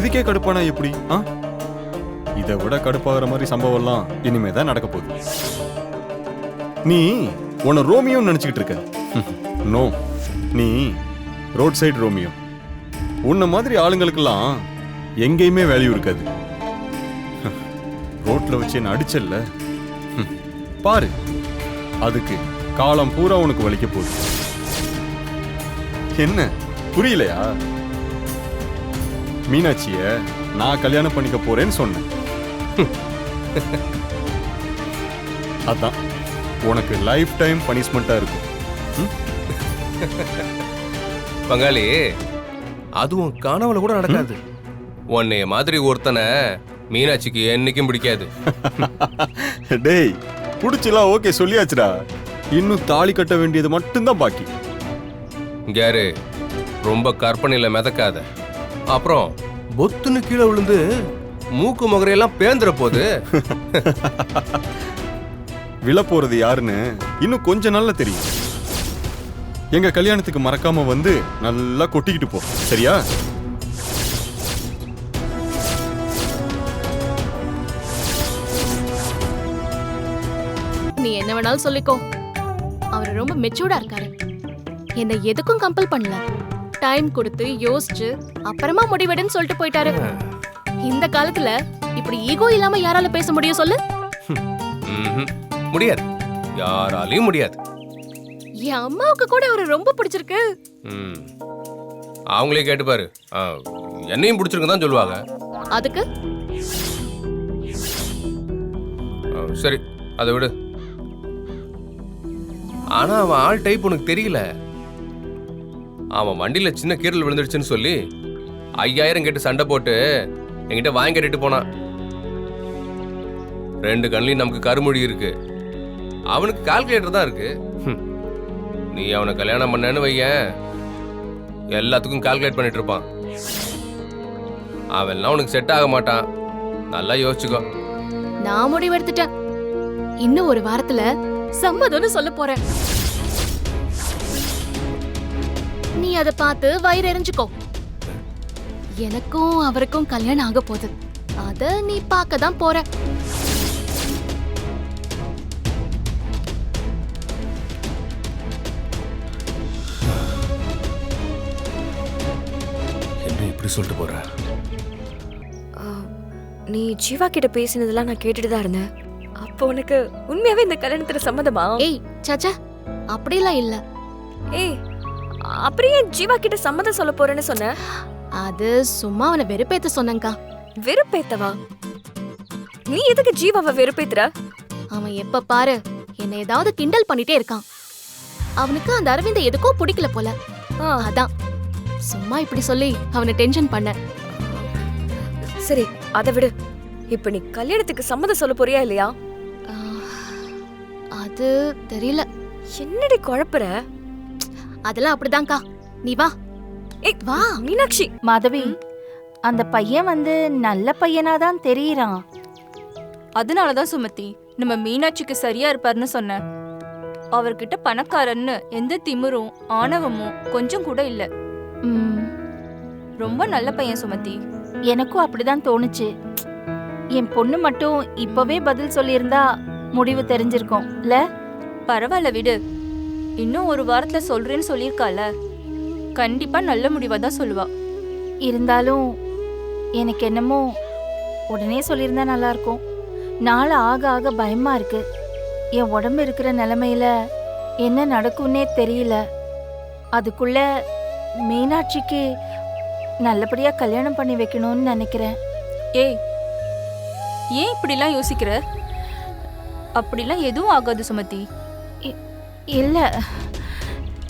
இதுக்கே கடுப்பானா எப்படி? இதை விட கடுப்பாகிற மாதிரி சம்பவம்லாம் இனிமே தான் நடக்க போகுது. நீ உன்னை ரோமியோ நினைச்சுக்கிட்டு இருக்க. நோ, நீ ரோட் சைடு ரோமியோ. உன்ன மாதிரி ஆளுங்களுக்கெல்லாம் எங்கேயுமே வேல்யூ இருக்காது. ரோட்ல வச்சு என்ன அடிச்சல்ல பாரு, அதுக்கு காலம் பூரா உனக்கு வலிக்க போகுது. என்ன புரியலையா? மீனாட்சிய நான் கல்யாணம் பண்ணிக்க போறேன்னு சொன்னேன். அதான் உனக்கு லைஃப் டைம் பனிஷ்மெண்டா இருக்கும். பங்காளி, அதுவும் கனவுல கூட நடக்காது. உன்னைய மாதிரி ஒருத்தனை மீனாட்சிக்கு என்னைக்கும் பிடிக்காது. டேய், புடிச்சலாம் ஓகே சொல்லியாச்சுடா. இன்னும் தாலி கட்ட வேண்டியது மட்டும்தான் பாக்கி. கேரு, ரொம்ப கற்பனையில மிதக்காத. அப்புறம் பொத்துன்னு கீழே விழுந்து மூக்கு முகரையெல்லாம் பேந்துற போது. விழ போறது யாருன்னு இன்னும் கொஞ்ச நாள்ல தெரியும். எங்க கல்யாணத்துக்கு மறக்காம வந்து நல்லா கொட்டிக்கிட்டு போ, சரியா? நீ என்ன வேணாலும் சொல்லிக்கோ. அவர் ரொம்ப மெச்சூர்டா இருக்காரு. என்ன எதுக்கும் கம்பல் பண்ணல. டைம் கொடுத்து யோசிச்சு அப்புறமா முடிவெடுன்னு சொல்லிட்டு போயிட்டாரு. இந்த காலத்துல இப்படி ஈகோ இல்லாம யாரால பேச முடியும் சொல்லு? முடியாது, யாராலையும் முடியாது. என் அம்மாவுக்கு கூட அவரை ரொம்ப பிடிச்சிருக்கு. அவங்களே கேட்டுப்பாரு, என்னையும் பிடிச்சிருக்கு தான் சொல்லுவாங்க. அதுக்கு சரி, அதை விடு. ஆனா அவன் ஆள் டைப் உனக்கு தெரியல. அவன் வண்டியில சின்ன கீரல் விழுந்துடுச்சுன்னு சொல்லி 5000 கேட்டு சண்டை போட்டு என்கிட்ட வாங்கி கேட்டுட்டு போனான். 2 கண்ணிலையும் நமக்கு கருமொழி இருக்கு, அவனுக்கு கால்குலேட்டர் தான் இருக்கு. நீ அவனை கல்யாணம் பண்ணேன்னு வையன், எல்லாத்துக்கும் கால்குலேட் பண்ணிட்டு இருப்பான். அவன்லாம் உனக்கு செட் ஆக மாட்டான், நல்லா யோசிச்சுக்கோ. நான் முடிவெடுத்துட்டேன். இன்னும் ஒரு வாரத்துல சம்மதம்னு சொல்ல போறேன். நீ அதை பார்த்து வயிறு எரிஞ்சுக்கோ. எனக்கும் அவருக்கும் கல்யாணம் ஆக போகுது, அத நீ பார்க்க தான் போற. என்ன இப்படி சொல்லிட்டு போற? நீ ஜீவா கிட்ட பேசினதெல்லாம் நான் கேட்டுட்டு தான் இருந்தேன். அப்போ உனக்கு உண்மையாவே இந்த கல்யாணத்துல சம்மதமா? ஏய் சாச்சா, அப்படிலாம் இல்ல. ஏய், அப்படியே ஜீவா கிட்ட சம்மதம் சொல்ல போறேன்னு சொன்ன? அது சும்மா அவனை வெறுப்பேத்த சொன்னங்கா. வெறுப்பேத்தவா? நீ எதுக்கு ஜீவாவை வெறுப்பேத்துற? அவன் எப்ப பாரு என்ன ஏதாவது கிண்டல் பண்ணிட்டே இருக்கான். அவனுக்கு அந்த அரவிந்த எதுக்கோ பிடிக்கல போல. அதான் சும்மா இப்படி சொல்லி அவனை டென்ஷன் பண்ண. சரி, அதை விடு. இப்ப நீ கல்யாணத்துக்கு சம்மதம் சொல்ல போறியா இல்லையா? அது தெரியல. என்னடி குழப்பற? அதெல்லாம் அப்படிதான்க்கா, நீ வா. ஏய் வா மீனாட்சி. மாதவி, அந்த பையன் நல்ல பையனாதான் தெரியறான். அதனாலதான் சுமதி நம்ம மீனாட்சிக்கு சரியா இருப்பாருன்னு சொன்னேன். அவர்கிட்ட பணக்காரன்னு எந்த திமிரும் ஆணவமும் கொஞ்சம் கூட இல்ல. ரொம்ப நல்ல பையன் சுமதி. எனக்கும் அப்படிதான் தோணுச்சு. என் பொண்ணு மட்டும் இப்பவே பதில் சொல்லியிருந்தா முடிவு தெரிஞ்சிருக்கும் இல்ல? பரவாயில்ல விடு, இன்னும் ஒரு வாரத்துல சொல்றேன்னு சொல்லியிருக்கால, கண்டிப்பா நல்ல முடிவா தான் சொல்லுவா. இருந்தாலும் எனக்கு என்னமோ உடனே சொல்லியிருந்தா நல்லா இருக்கும். நாள் ஆக ஆக பயமா இருக்கு. என் உடம்பு இருக்கிற நிலைமையில என்ன நடக்கும்னே தெரியல. அதுக்குள்ள மீனாட்சிக்கு நல்லபடியா கல்யாணம் பண்ணி வைக்கணும்னு நினைக்கிறேன். ஏய், ஏன் இப்படிலாம் யோசிக்கிற? அப்படிலாம் எதுவும் ஆகாது சுமதி. இல்ல,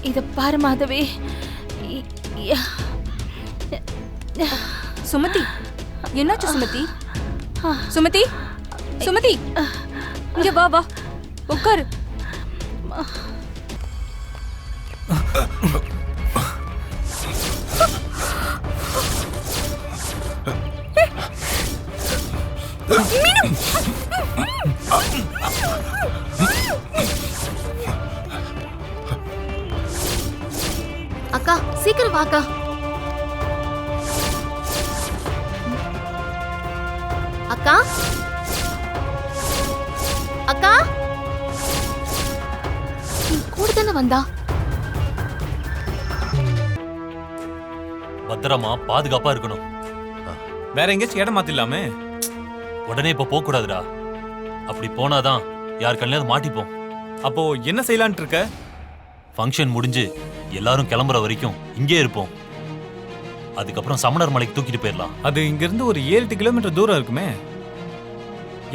இத பாரு மாதவி. சுமதி, என்னாச்சு சுமதி? சுமதி, சுமதி, இங்க வா வா, உட்காரு. அக்கா சீக்கிரம் வாக்கா. அக்கா அக்கா நீ கூட தானே வந்தா? பத்திரமா பாதுகாப்பா இருக்கணும். வேற எங்கேயாச்சும் இடம் மாத்திடலாமே. உடனே இப்ப போக கூடாதுடா. அப்படி போனாதான் யார் கண்ணிலாவது மாட்டிப்போம். அப்போ என்ன செய்யலான்ட்டு இருக்க? ஃபங்க்ஷன் முடிஞ்சு எல்லாரும் கிளம்புற வரைக்கும் இங்கே இருப்போம். அதுக்கப்புறம் சமணர் மலைக்கு தூக்கிட்டு போயிடலாம். அது இங்க இருந்து ஒரு 7-8 கிலோமீட்டர் தூரம் இருக்குமே.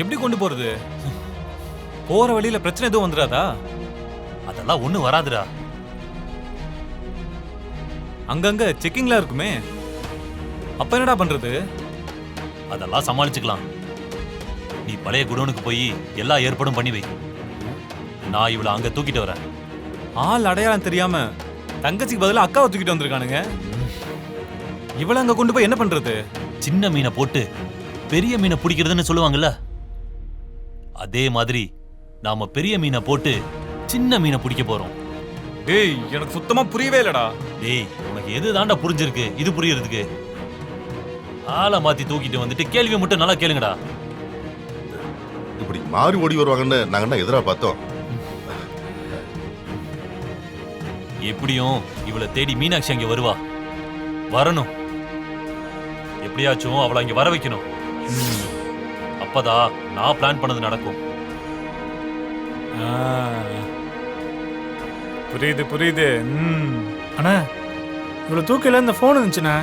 எப்படி கொண்டு போறது? போற வழியில பிரச்சனை எதுவும் வந்துடாதா? அதெல்லாம் ஒண்ணு வராதுடா. அங்கங்க செக்கிங்லாம் இருக்குமே. அப்ப என்னடா பண்றது? அதெல்லாம் சமாளிச்சுக்கலாம். நீ பழைய குடோனுக்கு போய் எல்லா ஏற்பாடும் பண்ணி வை. நான் இவளை அங்க தூக்கிட்டு வரேன். ஆள் அடையாளம் தெரியாம தங்கச்சிக்கு பதிலா அக்காவை தூக்கிட்டு வந்திருக்கானுங்க. இவள அங்க கொண்டு போய் என்ன பண்றது? சின்ன மீனை போட்டு பெரிய மீனை பிடிக்கிறதுன்னு சொல்லுவாங்கல்ல, அதே மாதிரி நாம பெரிய மீனை போட்டு சின்ன மீனை பிடிக்க போறோம். டேய், எனக்கு சுத்தமா புரியவே இல்லடா. டேய், உனக்கு எது தாண்டா புரிஞ்சிருக்கு இது புரியறதுக்கு? ஆளை மாத்தி தூக்கிட்டு வந்துட்டு கேள்வி மட்டும் நல்லா கேளுங்கடா. இப்படி மாறி ஓடி வருவாங்கன்னு நாங்க என்ன எதிரா பார்த்தோம்? எப்படியும் இவளை தேடி மீனாட்சி அங்க வருவா. வரணும். எப்படியாச்சும் அவளை அங்க வர வைக்கணும். அப்பதான் நான் பிளான் பண்ணது நடக்கும். புரியுது புரியுது. அண்ணா இவ்வளவு தூக்கில இந்த போன் இருந்துச்சுண்ணா.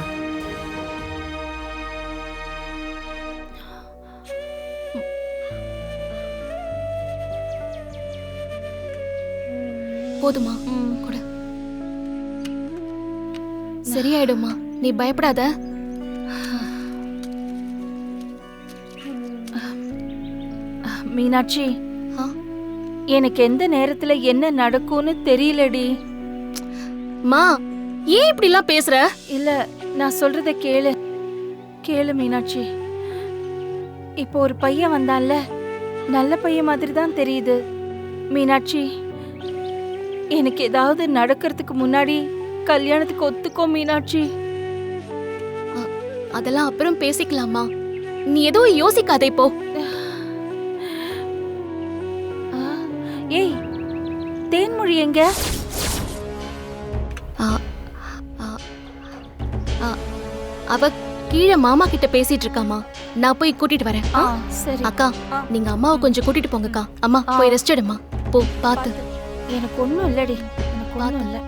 போதுமா? கொடு. சரியாயிடுமா, நீ பயப்படாத. மீனாட்சி, ஆ? எனக்கு எந்த நேரத்துல என்ன நடக்கும்னு தெரியலடி. மா, ஏன் இப்படி எல்லாம் பேசுற? இல்ல, நான் சொல்றத கேளு. கேளு மீனாட்சி. இப்போ ஒரு பையன் வந்தான்ல, நல்ல பையன் மாதிரி தான் தெரியுது. மீனாட்சி, எனக்கு ஏதாவது நடக்கிறதுக்கு முன்னாடி கல்யாணத்துக்கு ஒத்துக்கோ மீனாட்சி. அதெல்லாம் அப்புறம் பேசிக்கலாமா? நீ எதுவும் யோசிக்காதே இப்போ. ஏய், தேன்மொழி எங்க? ஆ, ஆ, ஆ, அவ கீழே மாமா கிட்ட பேசிட்டு இருக்காமா. நான் போய் கூட்டிட்டு வரேன். ஆ? சரி. அக்கா, நீங்க அம்மாவை கொஞ்சம் கூட்டிட்டு போங்கக்கா. அம்மா போய் ரெஸ்ட் எடுமா. போ, பாத்து. எனக்கு ஒண்ணும் இல்லடி, எனக்கு ஒண்ணும் இல்ல.